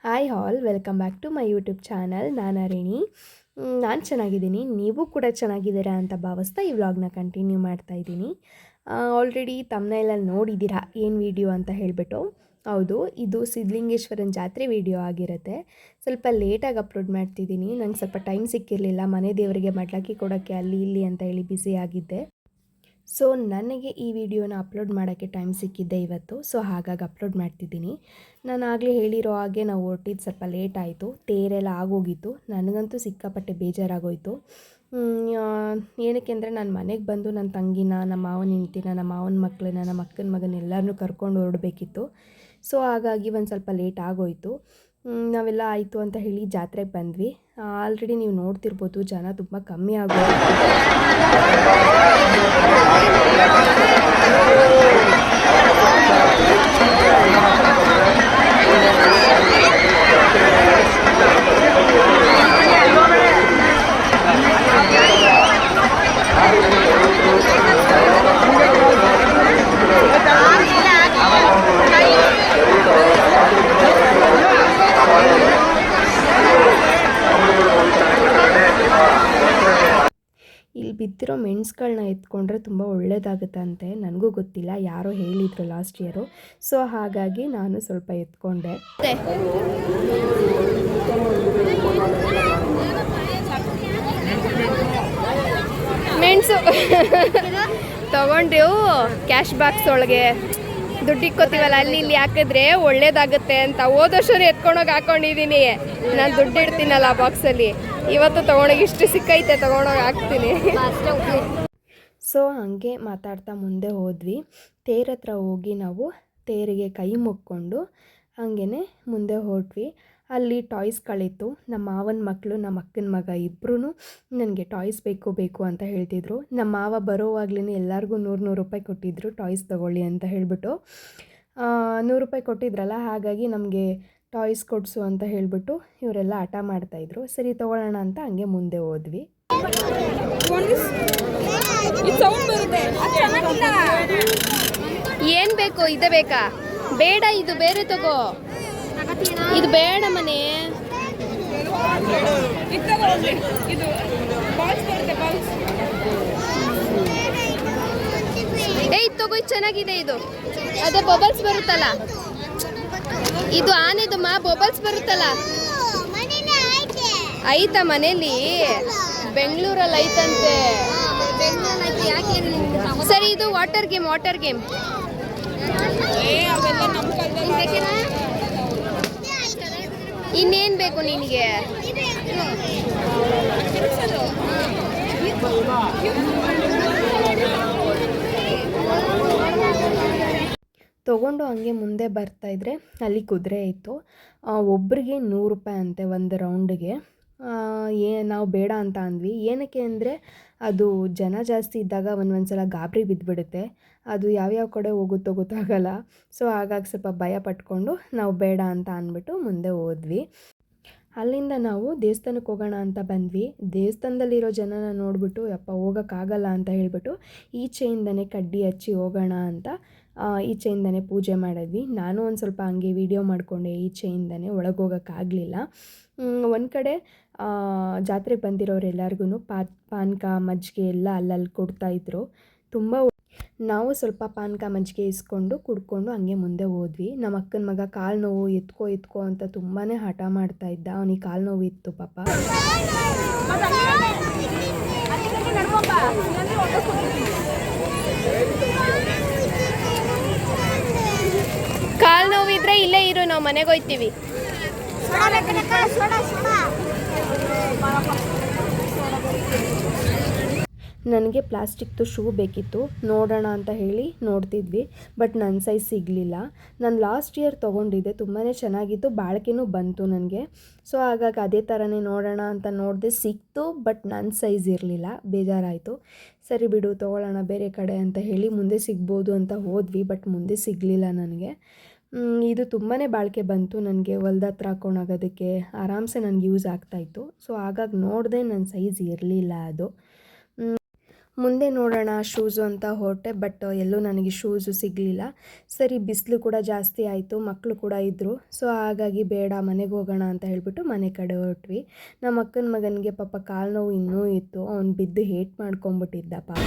Hi all, welcome back to my YouTube channel. ನಾನು ಅರಿಣಿ. ನಾನು ಚೆನ್ನಾಗಿದ್ದೀನಿ, ನೀವು ಕೂಡ ಚೆನ್ನಾಗಿದ್ದೀರಾ ಅಂತ ಭಾವಿಸ್ತಾ ಈ ವ್ಲಾಗ್ನ ಕಂಟಿನ್ಯೂ ಮಾಡ್ತಾಯಿದ್ದೀನಿ. ಆಲ್ರೆಡಿ ತಮ್ನೈಲಲ್ಲಿ ನೋಡಿದ್ದೀರಾ ಏನು ವೀಡಿಯೋ ಅಂತ ಹೇಳಿಬಿಟ್ಟು. ಹೌದು, ಇದು ಸಿದ್ಧಲಿಂಗೇಶ್ವರನ ಜಾತ್ರೆ ವೀಡಿಯೋ ಆಗಿರುತ್ತೆ. ಸ್ವಲ್ಪ ಲೇಟಾಗಿ ಅಪ್ಲೋಡ್ ಮಾಡ್ತಿದ್ದೀನಿ, ನಂಗೆ ಸ್ವಲ್ಪ ಟೈಮ್ ಸಿಕ್ಕಿರಲಿಲ್ಲ. ಮನೆ ದೇವರಿಗೆ ಮಡ್ಲಕ್ಕಿ ಕೊಡೋಕ್ಕೆ ಅಲ್ಲಿ ಇಲ್ಲಿ ಅಂತ ಹೇಳಿ ಬ್ಯುಸಿ ಆಗಿದ್ದೆ. ಸೊ ನನಗೆ ಈ ವಿಡಿಯೋನ ಅಪ್ಲೋಡ್ ಮಾಡೋಕ್ಕೆ ಟೈಮ್ ಸಿಕ್ಕಿದ್ದೆ ಇವತ್ತು. ಸೊ ಹಾಗಾಗಿ ಅಪ್ಲೋಡ್ ಮಾಡ್ತಿದ್ದೀನಿ. ನಾನು ಆಗಲೇ ಹೇಳಿರೋ ಹಾಗೆ ನಾವು ಹೊರಟಿದ್ದು ಸ್ವಲ್ಪ ಲೇಟ್ ಆಯಿತು. ತೇರೆಲ್ಲ ಆಗೋಗಿತ್ತು. ನನಗಂತೂ ಸಿಕ್ಕಾಪಟ್ಟೆ ಬೇಜಾರಾಗೋಯಿತು. ಏನಕ್ಕೆ ಅಂದರೆ ನಾನು ಮನೆಗೆ ಬಂದು ನನ್ನ ತಂಗಿನ, ನಮ್ಮ ಮಾವನ ಹೆಂಡ್ತಿನ, ನಮ್ಮ ಮಾವನ ಮಕ್ಕಳನ್ನ, ನಮ್ಮ ಅಕ್ಕನ ಮಗನ ಎಲ್ಲರನ್ನೂ ಕರ್ಕೊಂಡು ಹೊರಡಬೇಕಿತ್ತು. ಸೊ ಹಾಗಾಗಿ ಒಂದು ಸ್ವಲ್ಪ ಲೇಟ್ ಆಗೋಯಿತು. ನಾವೆಲ್ಲ ಆಯಿತು ಅಂತ ಹೇಳಿ ಜಾತ್ರೆಗೆ ಬಂದ್ವಿ. ಆಲ್ರೆಡಿ ನೀವು ನೋಡ್ತಿರ್ಬೋದು, ಜನ ತುಂಬ ಕಮ್ಮಿ ಆಗೋದು. ಇಲ್ಲಿ ಬಿದ್ದಿರೋ ಮೆಣಸುಗಳನ್ನ ಎತ್ಕೊಂಡ್ರೆ ತುಂಬ ಒಳ್ಳೆಯದಾಗುತ್ತಂತೆ. ನನಗೂ ಗೊತ್ತಿಲ್ಲ, ಯಾರೋ ಹೇಳಿದರು ಲಾಸ್ಟ್ ಇಯರು. ಸೊ ಹಾಗಾಗಿ ನಾನು ಸ್ವಲ್ಪ ಎತ್ಕೊಂಡೆ. ಮೆಣಸು ತಗೊಂಡೆವು ಕ್ಯಾಶ್ ಬಾಕ್ಸ್ ಒಳಗೆ ದುಡ್ಡು ಇಕ್ಕೋತೀವಲ್ಲ, ಅಲ್ಲಿ ಇಲ್ಲಿ ಹಾಕಿದ್ರೆ ಒಳ್ಳೇದಾಗುತ್ತೆ ಅಂತ ಹೋದ ವರ್ಷವೂ ಎತ್ಕೊಂಡೋಗಿ ಹಾಕೊಂಡಿದ್ದೀನಿ. ನಾನು ದುಡ್ಡು ಇಡ್ತೀನಲ್ಲ ಆ ಬಾಕ್ಸಲ್ಲಿ, ಇವತ್ತು ತೊಗೊಂಡೋಗಿ ಇಷ್ಟು ಸಿಕ್ಕೈತೆ, ತೊಗೊಂಡೋಗಿ ಹಾಕ್ತೀನಿ. ಸೊ ಹಾಗೆ ಮಾತಾಡ್ತಾ ಮುಂದೆ ಹೋದ್ವಿ. ತೇರ ಹತ್ರ ಹೋಗಿ ನಾವು ತೇರಿಗೆ ಕೈ ಮುಕ್ಕೊಂಡು ಹಾಗೇ ಮುಂದೆ ಹೊರಟ್ವಿ. ಅಲ್ಲಿ ಟಾಯ್ಸ್ಗಳಿತ್ತು. ನಮ್ಮ ಮಾವನ ಮಕ್ಕಳು, ನಮ್ಮ ಅಕ್ಕನ ಮಗ ಇಬ್ಬರೂ ನನಗೆ ಟಾಯ್ಸ್ ಬೇಕು ಅಂತ ಹೇಳ್ತಿದ್ರು. ನಮ್ಮ ಮಾವ ಬರೋವಾಗ್ಲೇ ಎಲ್ಲರಿಗೂ 100 ರೂಪಾಯಿ ಕೊಟ್ಟಿದ್ದರು, ಟಾಯ್ಸ್ ತೊಗೊಳ್ಳಿ ಅಂತ ಹೇಳಿಬಿಟ್ಟು. 100 ರೂಪಾಯಿ ಕೊಟ್ಟಿದ್ರಲ್ಲ, ಹಾಗಾಗಿ ನಮಗೆ ಟಾಯ್ಸ್ ಕೊಡಿಸು ಅಂತ ಹೇಳಿಬಿಟ್ಟು ಇವರೆಲ್ಲ ಹಠ ಮಾಡ್ತಾಯಿದ್ರು. ಸರಿ ತೊಗೊಳ್ಳೋಣ ಅಂತ ಹಂಗೆ ಮುಂದೆ ಹೋದ್ವಿ. ಏನು ಬೇಕು? ಇದೆ ಬೇಕಾ? ಬೇಡ, ಇದು ಬೇರೆ ತಗೋ. ಇದು ಬೇಡ ಮನೆ. ಏಯ್ ತಗೋ, ಇದು ಚೆನ್ನಾಗಿದೆ. ಇದು ಅದೇ ಬಬಲ್ಸ್ ಬರುತ್ತಲ್ಲ, ಇದು ಆನೆದು ಬಬಲ್ಸ್ ಬರುತ್ತಲ್ಲ. ಆಯ್ತಾ ಮನೇಲಿ? ಬೆಂಗಳೂರಲ್ಲಿ ಐತಂತೆ. ಸರಿ, ಇದು ವಾಟರ್ ಗೇಮ್. ಇನ್ನೇನು ಬೇಕು ನಿನಗೆ? ತೊಗೊಂಡು ಹಂಗೆ ಮುಂದೆ ಬರ್ತಾಯಿದ್ರೆ ಅಲ್ಲಿ ಕುದುರೆ ಇತ್ತು. ಒಬ್ರಿಗೆ 100 ರೂಪಾಯಿ ಅಂತೆ ಒಂದು ರೌಂಡಿಗೆ. ನಾವು ಬೇಡ ಅಂತ ಅಂದ್ವಿ. ಏನಕ್ಕೆ ಅಂದರೆ ಅದು ಜನ ಜಾಸ್ತಿ ಇದ್ದಾಗ ಒಂದೊಂದು ಸಲ ಗಾಬರಿ ಬಿದ್ದುಬಿಡುತ್ತೆ. ಅದು ಯಾವ್ಯಾವ ಕಡೆ ಹೋಗುತ್ತೋ ಗೊತ್ತಾಗಲ್ಲ. ಸೊ ಹಾಗಾಗಿ ಸ್ವಲ್ಪ ಭಯ ಪಟ್ಕೊಂಡು ನಾವು ಬೇಡ ಅಂತ ಅಂದ್ಬಿಟ್ಟು ಮುಂದೆ ಹೋದ್ವಿ. ಅಲ್ಲಿಂದ ನಾವು ದೇವಸ್ಥಾನಕ್ಕೆ ಹೋಗೋಣ ಅಂತ ಬಂದ್ವಿ. ದೇವಸ್ಥಾನದಲ್ಲಿರೋ ಜನನ ನೋಡಿಬಿಟ್ಟು ಯಪ್ಪ ಹೋಗೋಕ್ಕಾಗಲ್ಲ ಅಂತ ಹೇಳಿಬಿಟ್ಟು ಈಚೆಯಿಂದನೇ ಕಡ್ಡಿ ಹಚ್ಚಿ ಹೋಗೋಣ ಅಂತ ಈಚೆಯಿಂದನೇ ಪೂಜೆ ಮಾಡಿದ್ವಿ. ನಾನು ಒಂದು ಸ್ವಲ್ಪ ಹಂಗೆ ವಿಡಿಯೋ ಮಾಡಿಕೊಂಡೆ. ಈಚೆಯಿಂದನೇ ಒಳಗೆ ಹೋಗೋಕ್ಕಾಗಲಿಲ್ಲ. ಒಂದು ಕಡೆ ಜಾತ್ರೆಗೆ ಬಂದಿರೋರೆಲ್ಲರಿಗೂ ಪಾನಕ ಮಜ್ಜಿಗೆ ಎಲ್ಲ ಅಲ್ಲಲ್ಲಿ ಕೊಡ್ತಾಯಿದ್ರು. ನಾವು ಸ್ವಲ್ಪ ಪಾನಕ ಮಜ್ಜಿಗೆ ಇಸ್ಕೊಂಡು ಕುಡ್ಕೊಂಡು ಹಂಗೆ ಮುಂದೆ ಹೋದ್ವಿ. ನಮ್ಮ ಅಕ್ಕನ ಮಗ ಕಾಲು ನೋವು, ಎತ್ಕೋ ಅಂತ ತುಂಬಾ ಹಠ ಮಾಡ್ತಾಯಿದ್ದ. ಅವನಿಗೆ ಕಾಲು ನೋವು ಇತ್ತು ಪಾಪ. ಕಾಲು ನೋವಿದ್ರೆ ಇಲ್ಲೇ ಇರು, ನಾವು ಮನೆಗೆ ಹೋಗ್ತೀವಿ. ನನಗೆ ಪ್ಲಾಸ್ಟಿಕ್ದು ಶೂ ಬೇಕಿತ್ತು, ನೋಡೋಣ ಅಂತ ಹೇಳಿ ನೋಡ್ತಿದ್ವಿ. ಬಟ್ ನನ್ನ ಸೈಜ್ ಸಿಗಲಿಲ್ಲ. ನಾನು ಲಾಸ್ಟ್ ಇಯರ್ ತೊಗೊಂಡಿದ್ದೆ, ತುಂಬಾ ಚೆನ್ನಾಗಿತ್ತು, ಬಾಳಿಕೆನೂ ಬಂತು ನನಗೆ. ಸೊ ಹಾಗಾಗಿ ಅದೇ ಥರನೇ ನೋಡೋಣ ಅಂತ ನೋಡಿದೆ, ಸಿಕ್ತು. ಬಟ್ ನನ್ನ ಸೈಜ್ ಇರಲಿಲ್ಲ, ಬೇಜಾರಾಯಿತು. ಸರಿ ಬಿಡು, ತೊಗೊಳ್ಳೋಣ ಬೇರೆ ಕಡೆ ಅಂತ ಹೇಳಿ ಮುಂದೆ ಸಿಗ್ಬೋದು ಅಂತ ಹೋದ್ವಿ. ಬಟ್ ಮುಂದೆ ಸಿಗಲಿಲ್ಲ ನನಗೆ. ಇದು ತುಂಬಾ ಬಾಳಿಕೆ ಬಂತು ನನಗೆ. ಹೊಲ್ದ ಹತ್ರ ಹಾಕ್ಕೊಂಡೋಗೋದಕ್ಕೆ ಆರಾಮ್ಸೆ ನನಗೆ ಯೂಸ್ ಆಗ್ತಾಯಿತ್ತು. ಸೊ ಹಾಗಾಗಿ ನೋಡಿದೆ, ನನ್ನ ಸೈಜ್ ಇರಲಿಲ್ಲ ಅದು. ಮುಂದೆ ನೋಡೋಣ ಶೂಸು ಅಂತ ಹೊರಟೆ, ಬಟ್ ಎಲ್ಲೂ ನನಗೆ ಶೂಸು ಸಿಗಲಿಲ್ಲ. ಸರಿ, ಬಿಸಿಲು ಕೂಡ ಜಾಸ್ತಿ ಆಯಿತು, ಮಕ್ಕಳು ಕೂಡ ಇದ್ದರು. ಸೊ ಹಾಗಾಗಿ ಬೇಡ, ಮನೆಗೆ ಹೋಗೋಣ ಅಂತ ಹೇಳಿಬಿಟ್ಟು ಮನೆ ಕಡೆ ಹೊರಟ್ವಿ. ನಮ್ಮ ಅಕ್ಕನ ಮಗನಿಗೆ ಪಾಪ ಕಾಲು ನೋವು ಇನ್ನೂ ಇತ್ತು, ಅವ್ನು ಬಿದ್ದು ಹೇಟ್ ಮಾಡ್ಕೊಂಬಿಟ್ಟಿದ್ದ ಪಾಪ.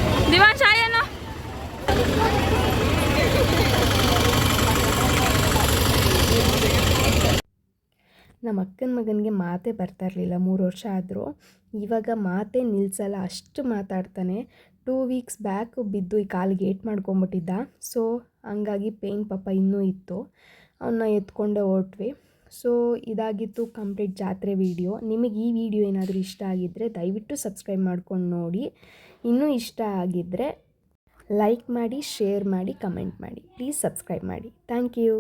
ನಮ್ಮ ಅಕ್ಕನ ಮಗನಿಗೆ ಮಾತೇ ಬರ್ತಾ ಇರಲಿಲ್ಲ, 3 ವರ್ಷ ಆದರೂ. ಇವಾಗ ಮಾತೇ ನಿಲ್ಲಿಸಲ್ಲ, ಅಷ್ಟು ಮಾತಾಡ್ತಾನೆ. 2 ವೀಕ್ಸ್ ಬ್ಯಾಕ್ ಬಿದ್ದು ಈ ಕಾಲಿಗೆ ಏಟ್ ಮಾಡ್ಕೊಂಬಿಟ್ಟಿದ್ದ. ಸೊ ಹಂಗಾಗಿ ಪೇಯ್ನ್ ಪಾಪ ಇನ್ನೂ ಇತ್ತು. ಅವನ್ನ ಎತ್ಕೊಂಡೆ ಹೊರಟ್ವಿ. ಸೊ ಇದಾಗಿತ್ತು ಕಂಪ್ಲೀಟ್ ಜಾತ್ರೆ ವೀಡಿಯೋ. ನಿಮಗೆ ಈ ವಿಡಿಯೋ ಏನಾದರೂ ಇಷ್ಟ ಆಗಿದ್ದರೆ ದಯವಿಟ್ಟು ಸಬ್ಸ್ಕ್ರೈಬ್ ಮಾಡ್ಕೊಂಡು ನೋಡಿ. ಇನ್ನೂ ಇಷ್ಟ ಆಗಿದ್ದರೆ ಲೈಕ್ ಮಾಡಿ, ಶೇರ್ ಮಾಡಿ, ಕಮೆಂಟ್ ಮಾಡಿ. ಪ್ಲೀಸ್ ಸಬ್ಸ್ಕ್ರೈಬ್ ಮಾಡಿ. Thank you.